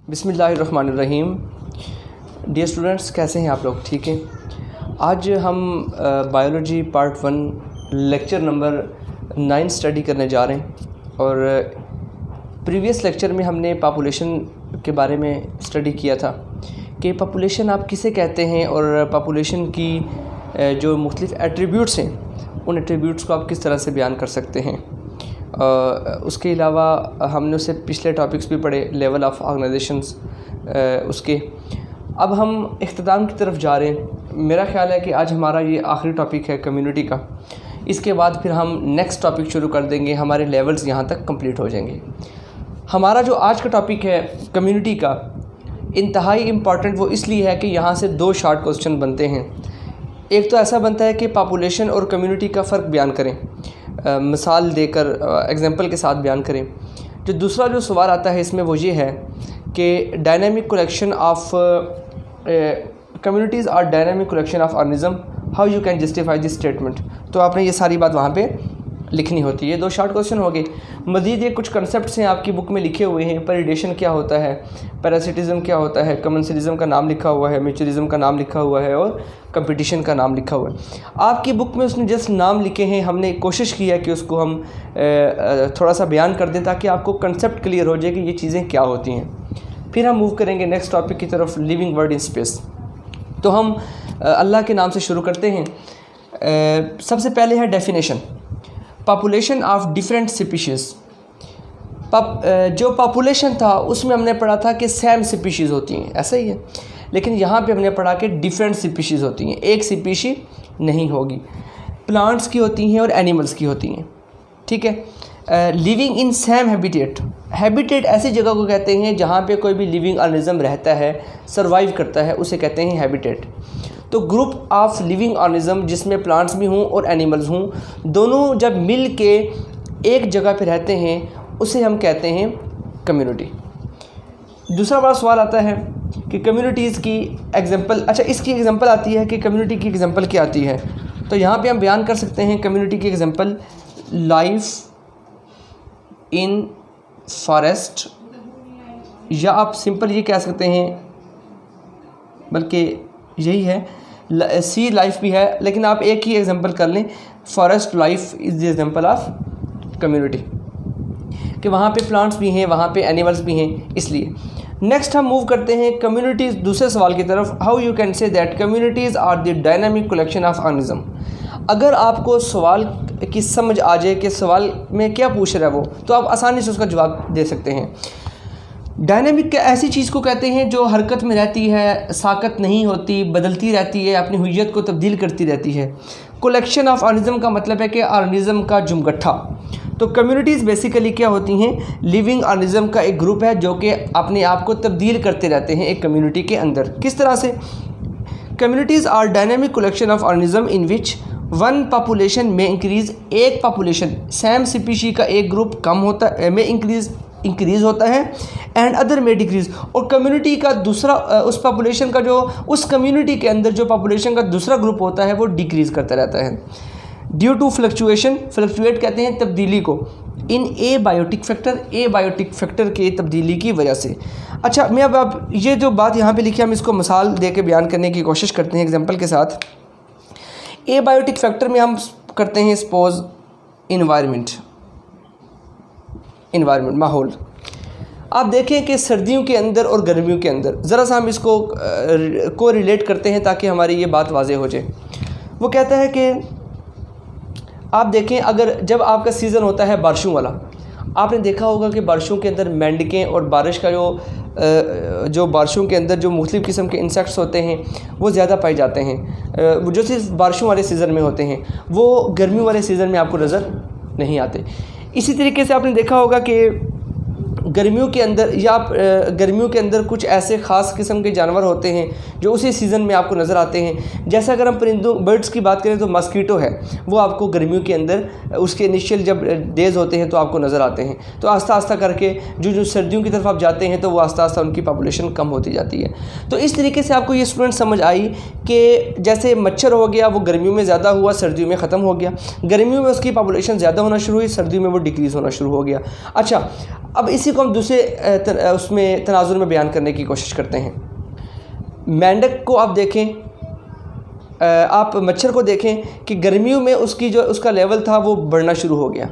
बिस्मिल्लाहिर्रहमानिर्रहीम। Dear students, कैसे हैं आप लोग? ठीक हैं। आज हम biology part 1 lecture number 9 study करने जा रहे हैं। और प्रीवियस लेक्चर में हमने पॉपुलेशन के बारे में स्टडी किया था कि पॉपुलेशन आप किसे कहते हैं और पॉपुलेशन की जो मुख्तलिफ एट्रीब्यूट्स हैं उन एट्रीब्यूट्स को आप किस तरह से बयान कर सकते हैं। उसके अलावा हमने उससे पिछले टॉपिक्स भी पढ़े, लेवल ऑफ ऑर्गेनाइजेशंस उसके। अब हम इख्तिताम की तरफ जा रहे हैं। मेरा ख्याल है कि आज हमारा ये आखिरी टॉपिक है कम्युनिटी का। इसके बाद फिर हम नेक्स्ट टॉपिक शुरू कर देंगे, हमारे लेवल्स यहाँ तक कंप्लीट हो जाएंगे। हमारा जो आज का टॉपिक है कम्युनिटी का, इंतहाई इम्पॉर्टेंट वो इसलिए है कि यहाँ से 2 शॉर्ट क्वेश्चन बनते हैं। एक तो ऐसा बनता है कि पॉपुलेशन और कम्युनिटी का फ़र्क बयान करें, मिसाल देकर एग्जांपल के साथ बयान करें। जो दूसरा जो सवाल आता है इसमें वो ये है कि डायनामिक कलेक्शन ऑफ कम्युनिटीज़ और dynamic collection of organism, how you can justify this statement. तो आपने ये सारी बात वहाँ पे लिखनी होती है। 2 शॉर्ट क्वेश्चन हो गए। मज़ीद ये कुछ कंसेप्ट्स हैं आपकी बुक में लिखे हुए हैं। पैरिडेशन क्या होता है, पैरासिटिज़म क्या होता है, कमेंसलिज्म का नाम लिखा हुआ है, म्यूचुअलिज्म का नाम लिखा हुआ है और कंपटीशन का नाम लिखा हुआ है। आपकी बुक में उसने जस्ट नाम लिखे हैं। हमने कोशिश की है कि उसको हम थोड़ा सा बयान कर दें ताकि आपको कंसेप्ट क्लियर हो जाए कि ये चीज़ें क्या होती हैं। फिर हम मूव करेंगे नेक्स्ट टॉपिक की तरफ, लिविंग वर्ड इन स्पेस। तो हम अल्लाह के नाम से शुरू करते हैं। सबसे पहले है definition, population of different species. जो पॉपुलेशन था उसमें हमने पढ़ा था कि सेम स्पीशीज़ होती हैं, ऐसा ही है। लेकिन यहाँ पे हमने पढ़ा कि डिफरेंट स्पीशीज़ होती हैं, एक स्पीशी नहीं होगी। प्लांट्स की होती हैं और एनिमल्स की होती हैं, ठीक है। Living in same habitat, habitat ऐसी जगह को कहते हैं जहाँ पे कोई भी लिविंग ऑर्गेनिज्म रहता है, सर्वाइव करता है, उसे कहते हैं हैबिटेट। तो ग्रुप ऑफ लिविंग ऑर्गेनिज्म जिसमें प्लांट्स भी हों और एनिमल्स हों, दोनों जब मिल के एक जगह पे रहते हैं उसे हम कहते हैं कम्युनिटी। दूसरा बड़ा सवाल आता है कि कम्युनिटीज़ की एग्जांपल, अच्छा इसकी एग्जांपल आती है कि कम्युनिटी की एग्जांपल क्या आती है। तो यहाँ पे हम बयान कर सकते हैं कम्युनिटी की एग्जांपल, लाइफ इन फॉरेस्ट, या आप सिंपल ये कह सकते हैं, बल्कि यही है, सी लाइफ भी है, लेकिन आप एक ही एग्जांपल कर लें, forest life is the example of community, कि वहाँ पे प्लांट्स भी हैं, वहाँ पे एनिमल्स भी हैं, इसलिए। नेक्स्ट हम मूव करते हैं कम्युनिटीज़, दूसरे सवाल की तरफ। How you can say that communities are the dynamic collection of organism. अगर आपको सवाल की समझ आ जाए कि सवाल में क्या पूछ रहा है वो, तो आप आसानी से उसका जवाब दे सकते हैं। डायनामिक ऐसी चीज़ को कहते हैं जो हरकत में रहती है, साकत नहीं होती, बदलती रहती है, अपनी हुइयत को तब्दील करती रहती है। कलेक्शन ऑफ ऑर्गेनिज्म का मतलब है कि ऑर्गेनिज्म का जुमगट्ठा। तो कम्युनिटीज़ बेसिकली क्या होती हैं, लिविंग ऑर्गेनिज्म का एक ग्रुप है जो कि अपने आप को तब्दील करते रहते हैं एक कम्युनिटी के अंदर। किस तरह से? Communities are dynamic collection of organism in which one population में इंक्रीज़, एक पॉपुलेशन सेम स्पीशी का एक ग्रुप कम होता है, में इंक्रीज़ होता है, एंड अदर में डिक्रीज़। और कम्युनिटी का दूसरा, उस पॉपुलेशन का जो, उस कम्युनिटी के अंदर जो पॉपुलेशन का दूसरा ग्रुप होता है वो डिक्रीज़ करता रहता है। ड्यू टू फ्लक्चुएशन, फ्लक्चुएट कहते हैं तब्दीली को, इन ए बायोटिक फैक्टर, ए बायोटिक फैक्टर के तब्दीली की वजह से। अच्छा, मैं अब ये जो बात यहाँ पे लिखी है हम इसको मिसाल दे के बयान करने की कोशिश करते हैं एग्जाम्पल के साथ। ए बायोटिक फैक्टर में हम करते हैं सपोज इन्वायरमेंट, माहौल। आप देखें कि सर्दियों के अंदर और गर्मियों के अंदर, ज़रा सा हम इसको को रिलेट करते हैं ताकि हमारी ये बात वाज़ेह हो जाए। वो कहता है कि आप देखें, अगर जब आपका सीज़न होता है बारिशों वाला, आपने देखा होगा कि बारिशों के अंदर मेंढकें और बारिश का जो बारिशों के अंदर जो मुख्तलिफ़ किस्म के इंसेक्ट्स होते हैं वो ज़्यादा पाए जाते हैं, जो सिर्फ बारिशों वाले सीज़न में होते हैं, वो गर्मियों वाले सीज़न में आपको नज़र नहीं आते। इसी तरीके से आपने देखा होगा कि गर्मियों के अंदर, या गर्मियों के अंदर कुछ ऐसे ख़ास किस्म के जानवर होते हैं जो उसी सीज़न में आपको नज़र आते हैं। जैसे अगर हम परिंदों, बर्ड्स की बात करें तो मस्कीटो है, वो आपको गर्मियों के अंदर उसके इनिशियल जब डेज़ होते हैं तो आपको नज़र आते हैं। तो आस्ता आस्ता करके जो सर्दियों की तरफ आप जाते हैं तो वो आस्ता आस्ता उनकी पॉपुलेशन कम होती जाती है। तो इस तरीके से आपको ये स्टूडेंट समझ आई कि जैसे मच्छर हो गया, वो गर्मियों में ज़्यादा हुआ, सर्दियों में ख़त्म हो गया। गर्मियों में उसकी पॉपुलेशन ज़्यादा होना शुरू हुई, सर्दियों में वो डिक्रीज़ होना शुरू हो गया। अच्छा, अब इसी को हम दूसरे उसमें तनाजुर में बयान करने की कोशिश करते हैं। मेंढक को आप देखें, आप मच्छर को देखें कि गर्मियों में उसकी जो उसका लेवल था वो बढ़ना शुरू हो गया,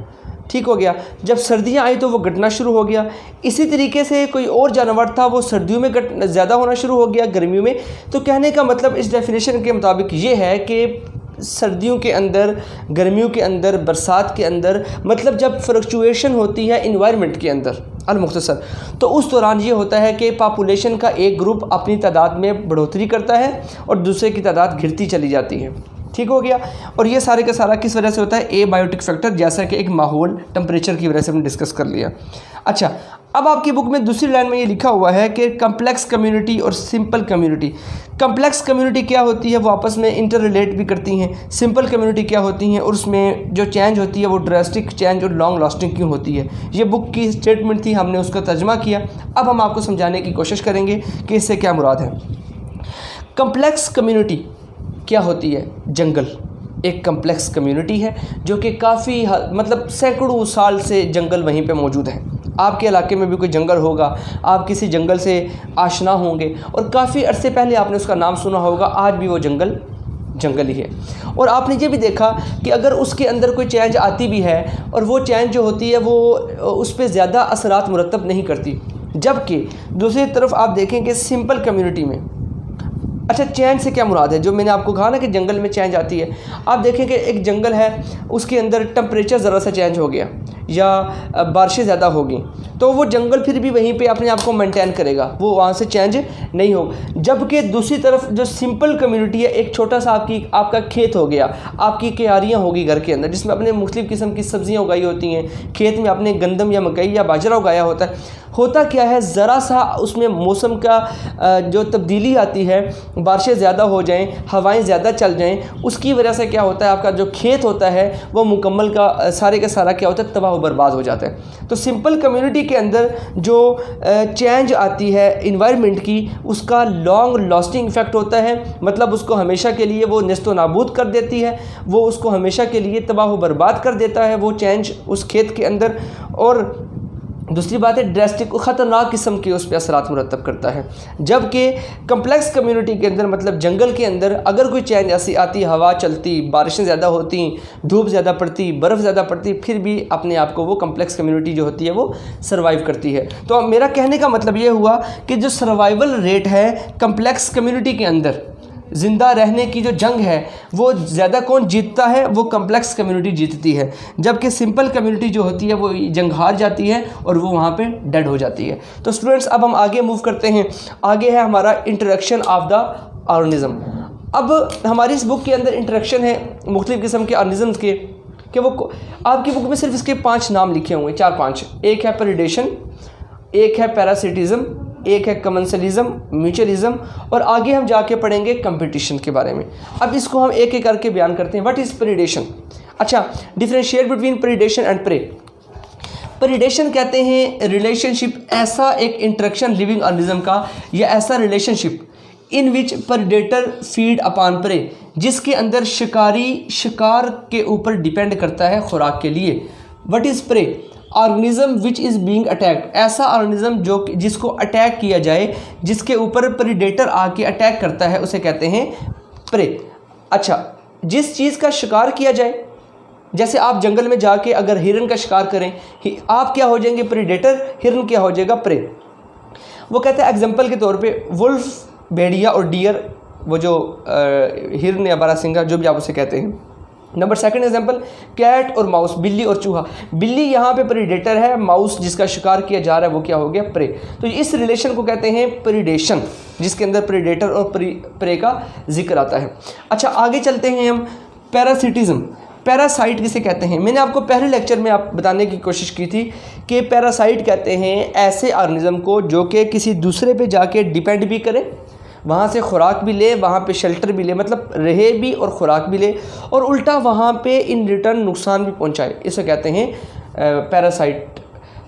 ठीक हो गया। जब सर्दियां आई तो वो घटना शुरू हो गया। इसी तरीके से कोई और जानवर था, वो सर्दियों में ज़्यादा होना शुरू हो गया, गर्मियों में। तो कहने का मतलब इस डेफिनेशन के मुताबिक ये है कि सर्दियों के अंदर, गर्मियों के अंदर, बरसात के अंदर, मतलब जब फ्लक्चुएशन होती है इन्वायरमेंट के अंदर अल-मुख्तसर, तो उस दौरान ये होता है कि पॉपुलेशन का एक ग्रुप अपनी तादाद में बढ़ोतरी करता है और दूसरे की तादाद गिरती चली जाती है, ठीक हो गया। और ये सारे का सारा किस वजह से होता है? एबायोटिक फैक्टर, जैसा कि एक माहौल, टेम्परेचर की वजह से हमने डिस्कस कर लिया। अच्छा, अब आपकी बुक में दूसरी लाइन में ये लिखा हुआ है कि कम्प्लेक्स कम्युनिटी और सिंपल कम्युनिटी। कम्प्लेक्स कम्युनिटी क्या होती है? वो आपस में इंटर रिलेट भी करती हैं। सिंपल कम्युनिटी क्या होती हैं और उसमें जो चेंज होती है वो ड्रास्टिक चेंज और लॉन्ग लास्टिंग क्यों होती है? ये बुक की स्टेटमेंट थी, हमने उसका तर्जमा किया। अब हम आपको समझाने की कोशिश करेंगे कि इससे क्या मुराद है। कम्प्लेक्स कम्युनिटी क्या होती है? जंगल एक कम्प्लेक्स कम्युनिटी है जो कि काफ़ी मतलब सैकड़ों साल से जंगल वहीं पे मौजूद है। आपके इलाके में भी कोई जंगल होगा, आप किसी जंगल से आशना होंगे और काफ़ी अरसे पहले आपने उसका नाम सुना होगा, आज भी वो जंगल जंगल ही है। और आपने ये भी देखा कि अगर उसके अंदर कोई चेंज आती भी है और वो चेंज जो होती है वो उस पर ज़्यादा असरात मुरतब नहीं करती, जबकि दूसरी तरफ आप देखेंगे सिंपल कम्युनिटी में, अच्छा चेंज से क्या मुराद है? जो मैंने आपको कहा ना कि जंगल में चेंज आती है, आप देखें कि एक जंगल है, उसके अंदर टेम्परेचर ज़रा सा चेंज हो गया या बारिशें ज़्यादा होगी तो वो जंगल फिर भी वहीं पे अपने आप को मेंटेन करेगा, वो वहाँ से चेंज नहीं होगा। जबकि दूसरी तरफ जो सिंपल कम्युनिटी है, एक छोटा सा आपका खेत हो गया, आपकी क्यारियाँ होगी घर के अंदर जिसमें अपने मुख्तलिफ़ किस्म की सब्ज़ियाँ उगाई होती हैं, खेत में आपने गंदम या मकई या बाजरा उगाया होता है। होता क्या है, ज़रा सा उसमें मौसम का जो तब्दीली आती है, बारिशें ज़्यादा हो जाएं, हवाएं ज़्यादा चल जाएं, उसकी वजह से क्या होता है, आपका जो खेत होता है वो मुकम्मल का सारा क्या होता है, तबाह व बर्बाद हो जाता है। तो सिंपल कम्युनिटी के अंदर जो चेंज आती है इन्वायरमेंट की, उसका लॉन्ग लास्टिंग इफ़ेक्ट होता है, मतलब उसको हमेशा के लिए वो नेस्तो नाबूद कर देती है, वो उसको हमेशा के लिए तबाह व बर्बाद कर देता है वो चेंज उस खेत के अंदर। और दूसरी बात है ड्रास्टिक ख़तरनाक किस्म के उस पर असरात मुरतब करता है। जबकि कम्प्लेक्स कम्युनिटी के अंदर, मतलब जंगल के अंदर, अगर कोई चेंज ऐसी आती, हवा चलती, बारिशें ज़्यादा होती, धूप ज़्यादा पड़ती, बर्फ़ ज़्यादा पड़ती, फिर भी अपने आप को वो कम्प्लेक्स कम्युनिटी जो होती है वो सर्वाइव करती है। तो मेरा कहने का मतलब ये हुआ कि जो सर्वाइवल रेट है कम्प्लेक्स कम्युनिटी के अंदर, ज़िंदा रहने की जो जंग है वो ज़्यादा कौन जीतता है? वो कम्प्लेक्स कम्युनिटी जीतती है। जबकि सिंपल कम्युनिटी जो होती है वो जंग हार जाती है और वो वहाँ पे डेड हो जाती है। तो स्टूडेंट्स अब हम आगे मूव करते हैं। आगे है हमारा इंटरेक्शन ऑफ द ऑर्गेनिज्म। अब हमारी इस बुक के अंदर इंटरेक्शन है मुख्तलिफ़ किस्म के ऑर्गेनिज़म्स के, कि वो आपकी बुक में सिर्फ इसके 5 नाम लिखे हुए हैं, 4-5। एक है प्रेडेशन, एक है पैरासिटिज़म, एक है कमेंसलिज्म, म्यूचुअलिज्म, और आगे हम जाके पढ़ेंगे कंपटीशन के बारे में। अब इसको हम एक एक करके बयान करते हैं। What is predation? अच्छा, differentiate between predation and prey. Predation कहते हैं रिलेशनशिप, ऐसा एक इंटरेक्शन लिविंग ऑर्गेनिज्म का या ऐसा relationship in which predator feed upon prey, जिसके अंदर शिकारी शिकार के ऊपर डिपेंड करता है खुराक के लिए। What is prey? Organism which is being attacked, ऐसा ऑर्गेनिज्म जो जिसको अटैक किया जाए, जिसके ऊपर प्रेडेटर आके अटैक करता है, उसे कहते हैं प्रे। अच्छा, जिस चीज़ का शिकार किया जाए, जैसे आप जंगल में जाके अगर हिरन का शिकार करें, आप क्या हो जाएंगे? प्रेडेटर। हिरन क्या हो जाएगा? प्रे। वो कहते हैं एग्जाम्पल के तौर पे वुल्फ, भेड़िया और डियर, वो जो हिरन या बारहसिंगा जो भी आप उसे कहते हैं। नंबर सेकंड एग्जांपल कैट और माउस, बिल्ली और चूहा। बिल्ली यहाँ पे प्रेडेटर है, माउस जिसका शिकार किया जा रहा है वो क्या हो गया? प्रे। तो इस रिलेशन को कहते हैं प्रेडेशन, जिसके अंदर प्रेडेटर और प्रे का जिक्र आता है। अच्छा, आगे चलते हैं हम। पैरासिटिज्म, पैरासाइट किसे कहते हैं? मैंने आपको पहले लेक्चर में आप बताने की कोशिश की थी कि पैरासाइट कहते हैं ऐसे ऑर्गेनिज्म को जो कि किसी दूसरे पे जाके डिपेंड भी करे, वहाँ से खुराक भी ले, वहाँ पे शेल्टर भी ले, मतलब रहे भी और ख़ुराक भी ले, और उल्टा वहाँ पे इन रिटर्न नुकसान भी पहुँचाए, इसे कहते हैं पैरासाइट।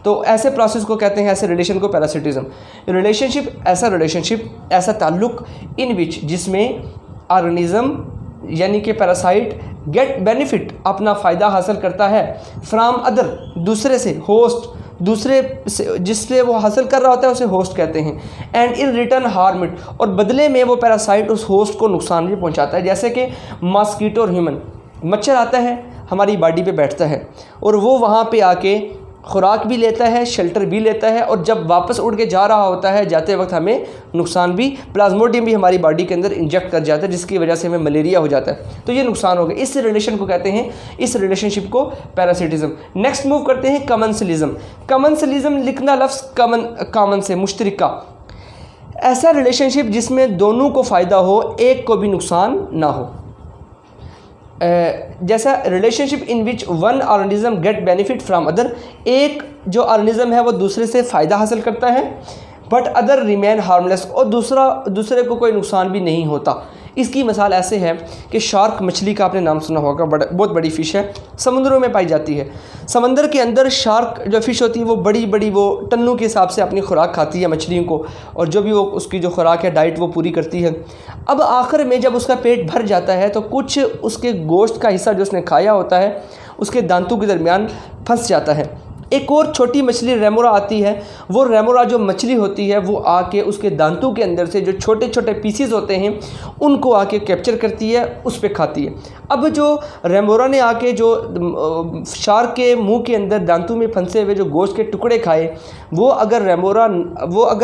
तो ऐसे प्रोसेस को कहते हैं, ऐसे रिलेशन को पैरासिटिज्म। रिलेशनशिप, ऐसा ताल्लुक़ इन विच, जिसमें ऑर्गेनिज्म यानी कि पैरासाइट गेट बेनिफिट, अपना फ़ायदा हासिल करता है, फ्राम अदर, दूसरे से, होस्ट, दूसरे से जिससे वो हासिल कर रहा होता है उसे होस्ट कहते हैं। And in return harm it, और बदले में वो पैरासाइट उस होस्ट को नुकसान भी पहुंचाता है। जैसे कि मॉस्किटो और ह्यूमन, मच्छर आता है हमारी बॉडी पे बैठता है और वो वहाँ पे आके खुराक भी लेता है, शेल्टर भी लेता है, और जब वापस उड़ के जा रहा होता है जाते वक्त हमें नुकसान भी, प्लाज्मोडियम भी हमारी बॉडी के अंदर इंजेक्ट कर जाता है, जिसकी वजह से हमें मलेरिया हो जाता है। तो ये नुकसान हो गया। इस रिलेशन को कहते हैं, इस रिलेशनशिप को पैरासिटिज्म। नेक्स्ट मूव करते हैं कमनसलिज्म। कमनसलिज्म लिखना लफ्ज़ कॉमन से मुश्तरका, ऐसा रिलेशनशिप जिसमें दोनों को फ़ायदा हो, एक को भी नुकसान ना हो। जैसा relationship in which one organism get benefit from other, एक जो ऑर्गेनिज्म है वो दूसरे से फ़ायदा हासिल करता है, बट अदर रिमेन हार्मलेस, और दूसरे को कोई नुकसान भी नहीं होता। इसकी मिसाल ऐसे है कि शार्क मछली का आपने नाम सुना होगा, बहुत बड़ी फ़िश है, समुद्रों में पाई जाती है। समंदर के अंदर शार्क जो फ़िश होती है वो बड़ी बड़ी वो टन्नू के हिसाब से अपनी खुराक खाती है मछलियों को, और जो भी वो उसकी जो खुराक है डाइट वो पूरी करती है। अब आखिर में जब उसका पेट भर जाता है तो कुछ उसके गोश्त का हिस्सा जो उसने खाया होता है उसके दांतों के दरमियान फंस जाता है। एक और छोटी मछली रेमोरा आती है, वो रेमोरा जो मछली होती है वो आके उसके दांतों के अंदर से जो छोटे छोटे पीसीज होते हैं उनको आके कैप्चर करती है, उस पे खाती है। अब जो रेमोरा ने आके जो शार्क के मुंह के अंदर दांतों में फंसे हुए जो गोश्त के टुकड़े खाए, वो अगर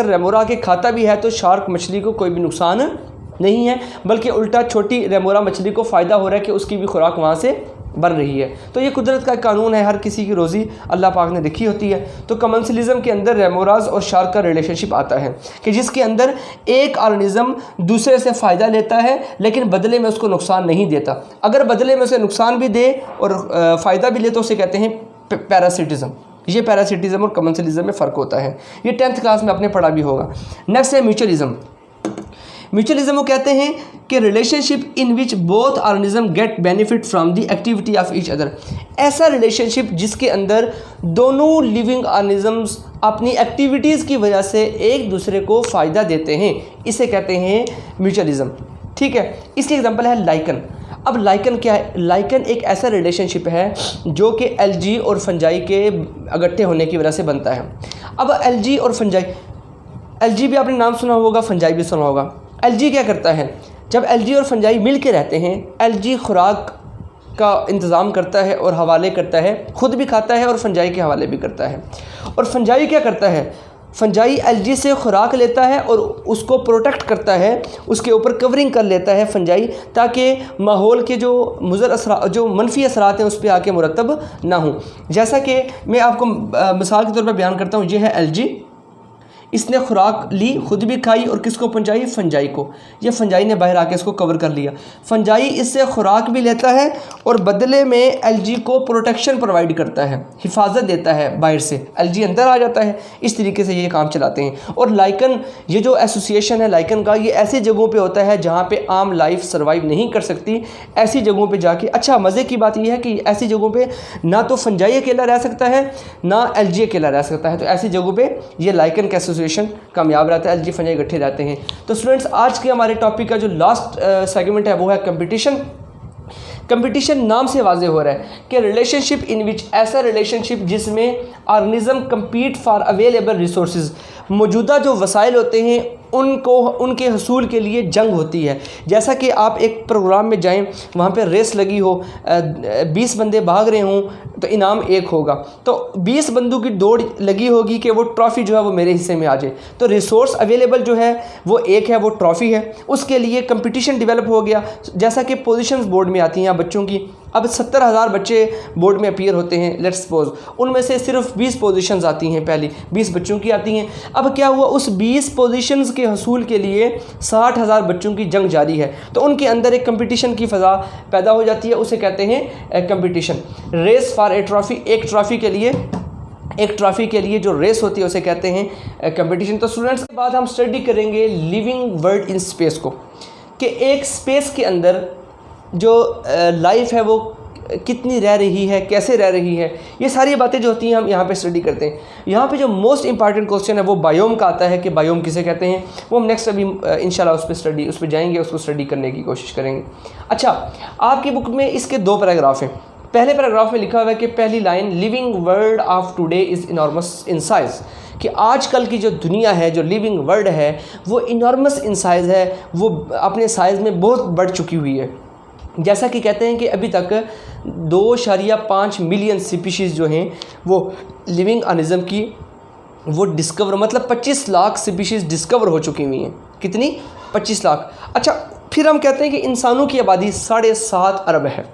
रेमोरा के खाता भी है तो शार्क मछली को कोई भी नुकसान नहीं है, बल्कि उल्टा छोटी रेमोरा मछली को फ़ायदा हो रहा है कि उसकी भी खुराक वहाँ से बन रही है। तो ये कुदरत का कानून है, हर किसी की रोज़ी अल्लाह पाक ने लिखी होती है। तो कमनसलिज्म के अंदर रेमोराज और शार्क का रिलेशनशिप आता है कि जिसके अंदर एक ऑर्गेनिज्म दूसरे से फ़ायदा लेता है लेकिन बदले में उसको नुकसान नहीं देता। अगर बदले में उसे नुकसान भी दे और फ़ायदा भी ले तो उसे कहते हैं पैरासिटिज्म। ये पैरासिटिज्म और कमनसलिज्म में फ़र्क होता है। ये 10th क्लास में आपने पढ़ा भी होगा। नेक्स्ट है म्यूचुअलिज्म। म्यूचुअलिज्म वो कहते हैं कि relationship in which both organism get benefit from the activity of each other, ऐसा रिलेशनशिप जिसके अंदर दोनों लिविंग ऑर्गेनिजम्स अपनी एक्टिविटीज़ की वजह से एक दूसरे को फ़ायदा देते हैं, इसे कहते हैं म्यूचुअलिज्म। ठीक है, इसकी एग्जांपल है लाइकन। अब लाइकन क्या है? लाइकन एक ऐसा रिलेशनशिप है जो कि एलगी और फंजाई के इकट्ठे होने की वजह से बनता है। अब एलगी और फंजाई, एलगी भी आपने नाम सुना होगा, फंजाई भी सुना होगा। एलगी क्या करता है? जब एलगी और फंजाई मिल के रहते हैं, एलगी खुराक का इंतज़ाम करता है और हवाले करता है, ख़ुद भी खाता है और फंजाई के हवाले भी करता है। और फंजाई क्या करता है? फंजाई एलगी से खुराक लेता है और उसको प्रोटेक्ट करता है, उसके ऊपर कवरिंग कर लेता है फंजाई, ताकि माहौल के जो जो मनफी असरात हैं उस पर आके मुरतब ना हों। जैसा कि मैं आपको मिसाल के तौर पर बयान करता हूँ, ये है एलगी, इसने खुराक ली, खुद भी खाई और किसको पहुंचाई? फंजाई को। ये फंजाई ने बाहर आके इसको कवर कर लिया। फंजाई इससे खुराक भी लेता है और बदले में एलगी को प्रोटेक्शन प्रोवाइड करता है, हिफाजत देता है बाहर से, एलगी अंदर आ जाता है। इस तरीके से ये काम चलाते हैं। और लाइकन, ये जो एसोसिएशन है लाइकन का, ये ऐसी जगहों पे होता है जहाँ पे आम लाइफ सर्वाइव नहीं कर सकती। ऐसी जगहों पे जाके, अच्छा मज़े की बात यह है कि ऐसी जगहों पे ना तो फंजाई अकेला रह सकता है ना एलगी अकेला रह सकता है। तो ऐसी जगहों पे ये लाइकन का कामयाब रहता है, एलगी फंजाई इकट्ठे रहते हैं। तो स्टूडेंट्स, आज के हमारे टॉपिक का जो लास्ट सेगमेंट है वो है कंपटीशन। कंपटीशन नाम से वाज़े हो रहा है कि रिलेशनशिप इन विच, ऐसा रिलेशनशिप जिसमें organism compete for available resources, मौजूदा जो वसाइल होते हैं उनके हसूल के लिए जंग होती है। जैसा कि आप एक प्रोग्राम में जाएं, वहाँ पे रेस लगी हो, 20 बंदे भाग रहे हों तो इनाम 1 होगा, तो 20 बंदों की दौड़ लगी होगी कि वो ट्रॉफ़ी जो है वो मेरे हिस्से में आ जाए। तो रिसोर्स अवेलेबल जो है वो एक है, वो ट्रॉफ़ी है। उसके लिए कंपटीशन डेवलप हो गया। जैसा कि पोजीशंस बोर्ड में आती हैं बच्चों की, अब 70,000 बच्चे बोर्ड में अपीयर होते हैं, लेट्स सपोज, उनमें से सिर्फ 20 पोजीशंस आती हैं, पहली 20 बच्चों की आती हैं। अब क्या हुआ, उस 20 पोजीशंस के हसूल के लिए 60,000 बच्चों की जंग जारी है। तो उनके अंदर एक कंपटीशन की फ़ज़ा पैदा हो जाती है, उसे कहते हैं competition. Race for a trophy, एक ट्रॉफ़ी के लिए जो रेस होती है उसे कहते हैं कंपटीशन। तो स्टूडेंट्स, के बाद हम स्टडी करेंगे लिविंग वर्ल्ड इन स्पेस को, कि एक स्पेस के अंदर जो लाइफ है वो कितनी रह रही है, कैसे रह रही है, ये सारी बातें जो होती हैं हम यहाँ पे स्टडी करते हैं। यहाँ पे जो मोस्ट इंपॉर्टेंट क्वेश्चन है वो बायोम का आता है कि बायोम किसे कहते हैं। वो हम नेक्स्ट अभी इंशाल्लाह उस पर जाएंगे, उसको स्टडी करने की कोशिश करेंगे। अच्छा, आपकी बुक में इसके 2 पैराग्राफ हैं। पहले पैराग्राफ में लिखा हुआ है कि पहली line, living world of today is enormous in size, कि आजकल की जो दुनिया है, जो लिविंग वर्ल्ड है, वो इनॉर्मस इन साइज़ है, वो अपने साइज़ में बहुत बढ़ चुकी हुई है। जैसा कि कहते हैं कि अभी तक 2.5 मिलियन स्पीशीज़ जो हैं वो लिविंग ऑर्गेनिज्म की वो डिस्कवर, मतलब 25 लाख स्पीशीज़ डिस्कवर हो चुकी हुई हैं। कितनी? 25 लाख। अच्छा, फिर हम कहते हैं कि इंसानों की आबादी 7.5 अरब है।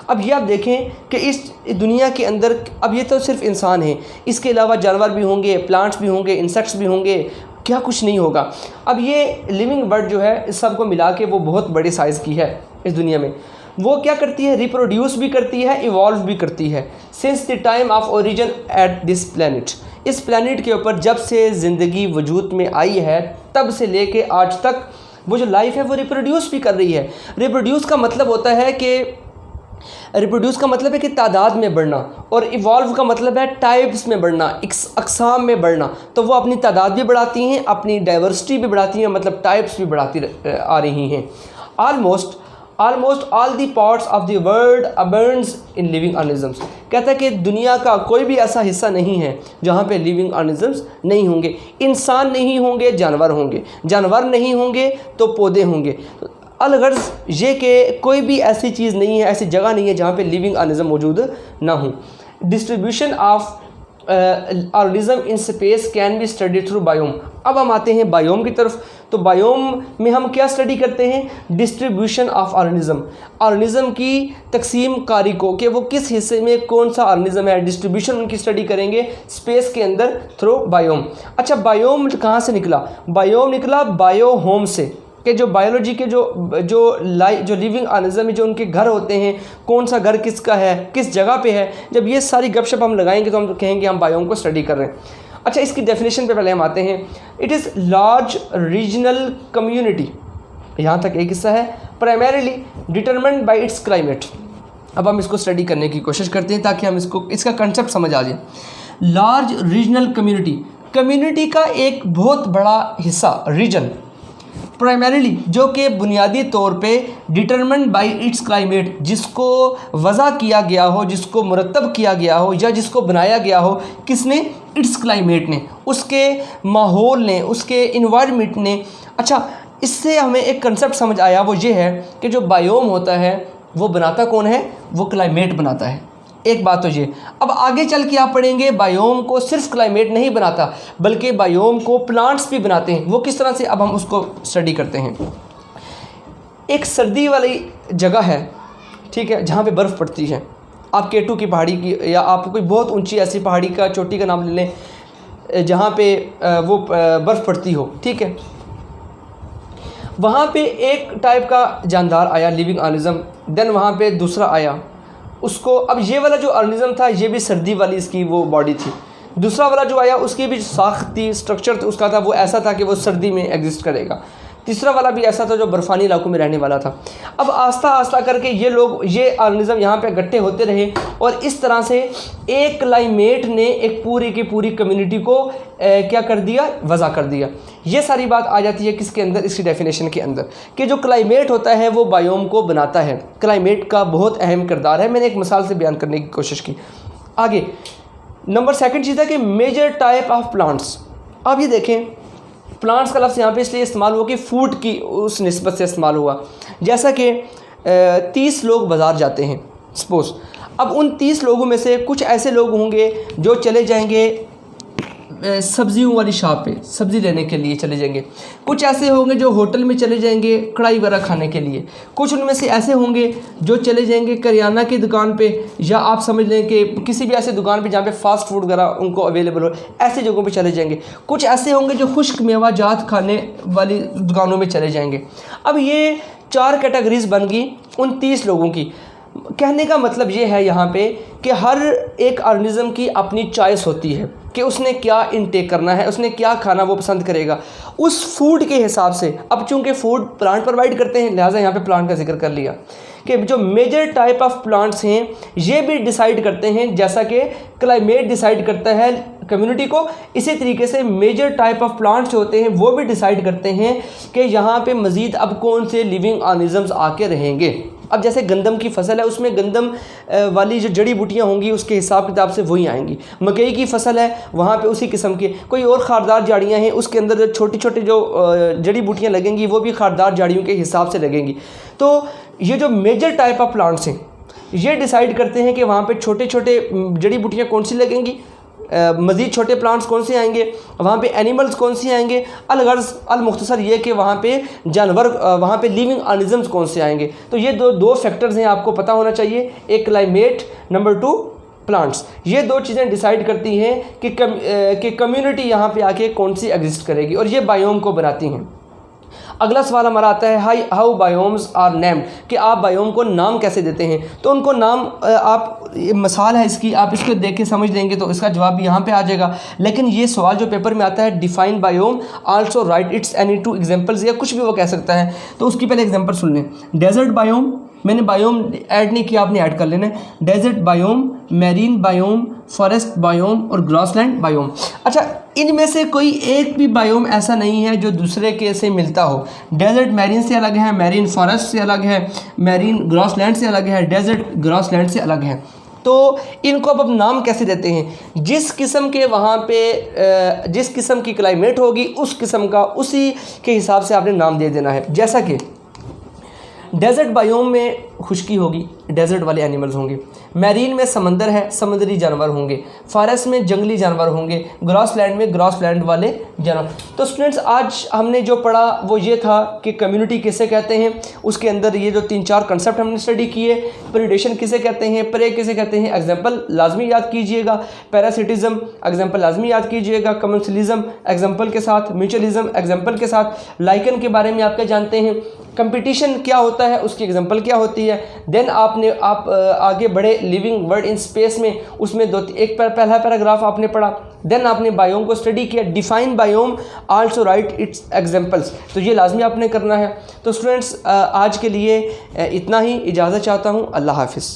अब ये आप देखें कि इस दुनिया के अंदर, अब ये तो सिर्फ इंसान हैं, इसके अलावा जानवर भी होंगे, प्लांट्स भी होंगे, इंसेक्ट्स भी होंगे, क्या कुछ नहीं होगा। अब ये लिविंग बर्ड जो है, इस सब को मिला के वो बहुत बड़े साइज़ की है इस दुनिया में। वो क्या करती है? रिप्रोड्यूस भी करती है, इवॉल्व भी करती है। Since the time of origin at this planet, इस प्लैनेट के ऊपर जब से ज़िंदगी वजूद में आई है, तब से लेके आज तक वो जो लाइफ है वो रिप्रोड्यूस भी कर रही है। रिप्रोड्यूस का मतलब होता है कि तादाद में बढ़ना, और इवॉल्व का मतलब है टाइप्स में बढ़ना, अक़साम में बढ़ना। तो वो अपनी तादाद भी बढ़ाती हैं, अपनी डाइवर्सिटी भी बढ़ाती हैं, मतलब टाइप्स भी बढ़ाती आ रही हैं। Almost all the parts of the world abounds in living organisms. कहता है कि दुनिया का कोई भी ऐसा हिस्सा नहीं है जहाँ पे लिविंग ऑर्गेनिजम्स नहीं होंगे। इंसान नहीं होंगे, जानवर होंगे, जानवर नहीं होंगे तो पौधे होंगे। अलगर्ज ये कि कोई भी ऐसी चीज़ नहीं है, ऐसी जगह नहीं है जहाँ पे लिविंग ऑर्गेनिज्म मौजूद ना हो। Distribution of organism in space can be study through biome. अब हम आते हैं बायोम की तरफ। तो बायोम में हम क्या स्टडी करते हैं? डिस्ट्रीब्यूशन ऑफ ऑर्गेनिज्म की तकसीम कारी को, कि वो किस हिस्से में कौन सा ऑर्गेनिज्म है, डिस्ट्रीब्यूशन उनकी स्टडी करेंगे स्पेस के अंदर थ्रू बायोम। अच्छा, बायोम कहाँ से निकला? बायोम निकला बायो होम से, कि जो बायोलॉजी के जो लिविंग ऑर्गेनिज्म में जो उनके घर होते हैं, कौन सा घर किसका है, किस जगह पे है, जब ये सारी गपशप हम लगाएंगे तो हम कहेंगे हम बायोम को स्टडी कर रहे हैं। अच्छा, इसकी डेफिनेशन पे पहले हम आते हैं। It is large regional community, यहाँ तक एक हिस्सा है, primarily determined bye it's climate. अब हम इसको स्टडी करने की कोशिश करते हैं ताकि हम इसका कंसेप्ट समझ आ जाए। लार्ज रीजनल कम्युनिटी का एक बहुत बड़ा हिस्सा, रीजन, प्राइमरीली जो कि बुनियादी तौर पे डिटरमिन्ड बाय इट्स क्लाइमेट, जिसको वज़ा किया गया हो, जिसको मुरतब किया गया हो, या जिसको बनाया गया हो, किसने? इट्स क्लाइमेट ने, उसके माहौल ने, उसके इन्वायरमेंट ने। अच्छा, इससे हमें एक कंसेप्ट समझ आया, वो ये है कि जो बायोम होता है वो बनाता कौन है? वो क्लाइमेट बनाता है। एक बात तो ये। अब आगे चल के आप पढ़ेंगे बायोम को सिर्फ क्लाइमेट नहीं बनाता, बल्कि बायोम को प्लांट्स भी बनाते हैं। वो किस तरह से, अब हम उसको स्टडी करते हैं। एक सर्दी वाली जगह है, ठीक है, जहाँ पे बर्फ़ पड़ती है। आप K2 की पहाड़ी की, या आप कोई बहुत ऊंची ऐसी पहाड़ी का चोटी का नाम ले लें जहाँ पे वो बर्फ़ पड़ती हो, ठीक है। वहाँ पे एक टाइप का जानदार आया, लिविंग ऑर्गेनिज्म। देन वहाँ पे दूसरा आया, उसको, अब ये वाला जो ऑर्गेनिज्म था ये भी सर्दी वाली इसकी वो बॉडी थी। दूसरा वाला जो आया उसकी भी साख्त थी, स्ट्रक्चर उसका था, वो ऐसा था कि वो सर्दी में एग्जिस्ट करेगा। तीसरा वाला भी ऐसा था जो बर्फ़ानी इलाकों में रहने वाला था। अब आस्ता आस्ता करके ये ऑर्गेनिज्म यहाँ पे इकट्ठे होते रहे, और इस तरह से एक क्लाइमेट ने एक पूरी की पूरी कम्युनिटी को क्या कर दिया? वज़ा कर दिया। ये सारी बात आ जाती है किसके अंदर? इसकी डेफिनेशन के अंदर, कि जो क्लाइमेट होता है वो बायोम को बनाता है। क्लाइमेट का बहुत अहम किरदार है। मैंने एक मिसाल से बयान करने की कोशिश की। आगे नंबर सेकंड चीज़ है कि मेजर टाइप ऑफ प्लांट्स। अब ये देखें, प्लांट्स का लफ्ज़ यहाँ पे इसलिए इस्तेमाल हुआ कि फूड की उस निस्बत से इस्तेमाल हुआ। जैसा कि 30 लोग बाज़ार जाते हैं सपोज़, अब उन 30 लोगों में से कुछ ऐसे लोग होंगे जो चले जाएंगे सब्जियों वाली शॉप पे सब्ज़ी लेने के लिए चले जाएंगे। कुछ ऐसे होंगे जो होटल में चले जाएंगे कढ़ाई वगैरह खाने के लिए। कुछ उनमें से ऐसे होंगे जो चले जाएंगे करियाना की दुकान पे, या आप समझ लें कि किसी भी ऐसे दुकान पे जहाँ पे फास्ट फूड वगैरह उनको अवेलेबल हो, ऐसी जगहों पे चले जाएंगे। कुछ ऐसे होंगे जो खुश्क मेवाजात खाने वाली दुकानों में चले जाएंगे। अब ये 4 कैटेगरीज बन गई उन 30 लोगों की। कहने का मतलब ये है यहाँ पे कि हर एक ऑर्गेनिज्म की अपनी चॉइस होती है कि उसने क्या इनटेक करना है, उसने क्या खाना वो पसंद करेगा उस फूड के हिसाब से। अब चूँकि फूड प्लांट प्रोवाइड करते हैं, लिहाजा यहाँ पे प्लांट का जिक्र कर लिया कि जो मेजर टाइप ऑफ प्लांट्स हैं ये भी डिसाइड करते हैं, जैसा कि क्लाइमेट डिसाइड करता है कम्युनिटी को, इसी तरीके से मेजर टाइप ऑफ प्लांट्स होते हैं वो भी डिसाइड करते हैं कि यहाँ पे मज़ीद अब कौन से लिविंग ऑर्गेनिजम्स आके रहेंगे। अब जैसे गंदम की फसल है, उसमें गंदम वाली जो जड़ी बूटियाँ होंगी उसके हिसाब किताब से वही आएंगी। मकई की फसल है, वहाँ पे उसी किस्म की। कोई और खारदार झाड़ियाँ हैं, उसके अंदर जो छोटी छोटी जो जड़ी बूटियाँ लगेंगी वो भी खारदार झाड़ियों के हिसाब से लगेंगी। तो ये जो मेजर टाइप ऑफ प्लांट्स हैं ये डिसाइड करते हैं कि वहाँ पे छोटे छोटे जड़ी बूटियाँ कौन सी लगेंगी, मज़ीद छोटे प्लांट्स कौन से आएंगे, वहाँ पे एनिमल्स कौन से आएंगे, अलगर्ज़ अलमुख्तसर ये कि वहाँ पे जानवर, वहाँ पे लिविंग ऑर्गेनिजम्स कौन से आएंगे। तो ये दो फैक्टर्स हैं, आपको पता होना चाहिए, एक क्लाइमेट, नंबर 2 प्लांट्स। ये दो चीज़ें डिसाइड करती हैं कि कम्युनिटी यहाँ पे आके कौन सी एग्जिस्ट करेगी, और ये बायोम को बनाती हैं। अगला सवाल हमारा आता है हाउ बायोम्स आर नेम्ड, कि आप बायोम को नाम कैसे देते हैं। तो उनको नाम आप, ये मिसाल है इसकी, आप इसको देख के समझ लेंगे तो इसका जवाब भी यहाँ पे आ जाएगा। लेकिन ये सवाल जो पेपर में आता है, define biome, also right it's any 2 examples, या कुछ भी वो कह सकता है। तो उसकी पहले एग्जाम्पल सुन लें। डेजर्ट बायोम, मैंने बायोम ऐड नहीं किया, आपने ऐड कर लेना है। Desert biome, marine biome, forest biome और ग्रासलैंड बायोम। अच्छा, इनमें से कोई एक भी बायोम ऐसा नहीं है जो दूसरे के से मिलता हो। डेजर्ट मैरीन से अलग है, मैरीन फॉरेस्ट से अलग है, मैरीन ग्रासलैंड से अलग है, डेजर्ट ग्रासलैंड से अलग है। तो इनको अब नाम कैसे देते हैं, जिस किस्म के वहाँ पे जिस किस्म की क्लाइमेट होगी उस किस्म का, उसी के हिसाब से आपने नाम दे देना है। जैसा कि डेजर्ट बायोम में खुश्की होगी, डेजर्ट वाले एनिमल्स होंगे। मैरीन में समंदर है, समुद्री जानवर होंगे। फॉरेस्ट में जंगली जानवर होंगे। ग्रासलैंड में ग्रासलैंड वाले जानवर। तो स्टूडेंट्स, आज हमने जो पढ़ा वो ये था कि कम्युनिटी किसे कहते हैं, उसके अंदर ये जो 3-4 कंसेप्ट हमने स्टडी किए। प्रेडेशन किसे कहते हैं, प्रे किसे कहते हैं, एग्जाम्पल लाजमी याद कीजिएगा। पैरासिटिज्म एग्जाम्पल लाजमी याद कीजिएगा। कमर्शलिज्म एग्जाम्पल के साथ, म्यूचुअलिज्म एग्जाम्पल के साथ। लाइकन के बारे में आपके जानते हैं। कंपटीशन क्या होता है, उसकी एग्जाम्पल क्या होती है। देन आप आगे बढ़े लिविंग वर्ड इन स्पेस में, उसमें पहला पैराग्राफ आपने पढ़ा। देन आपने बायोम को स्टडी किया। Define biome, also right it's examples. तो ये लाजमी आपने करना है। तो स्टूडेंट्स, आज के लिए इतना ही, इजाज़त चाहता हूँ। अल्लाह हाफिज़।